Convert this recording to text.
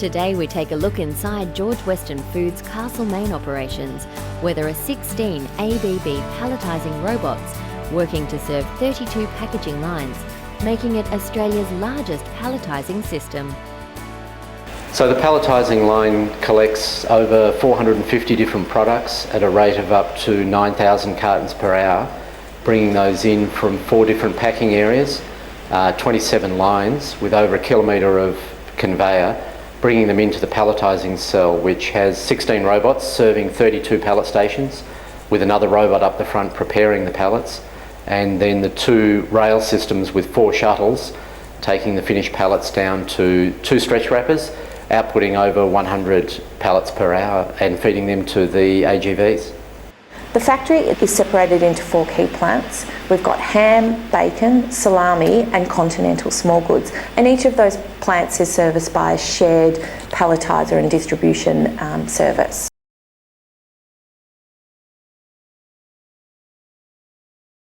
Today we take a look inside George Weston Foods' Castlemaine operations, where there are 16 ABB palletising robots working to serve 32 packaging lines, making it Australia's largest palletising system. So the palletising line collects over 450 different products at a rate of up to 9,000 cartons per hour, bringing those in from 4 different packing areas, 27 lines with over 1 kilometre of conveyor, bringing them into the palletising cell, which has 16 robots serving 32 pallet stations, with another robot up the front preparing the pallets, and then the 2 rail systems with 4 shuttles taking the finished pallets down to 2 stretch wrappers, outputting over 100 pallets per hour and feeding them to the AGVs. The factory is separated into 4 key plants. We've got ham, bacon, salami and continental small goods, and each of those plants is serviced by a shared palletiser and distribution service.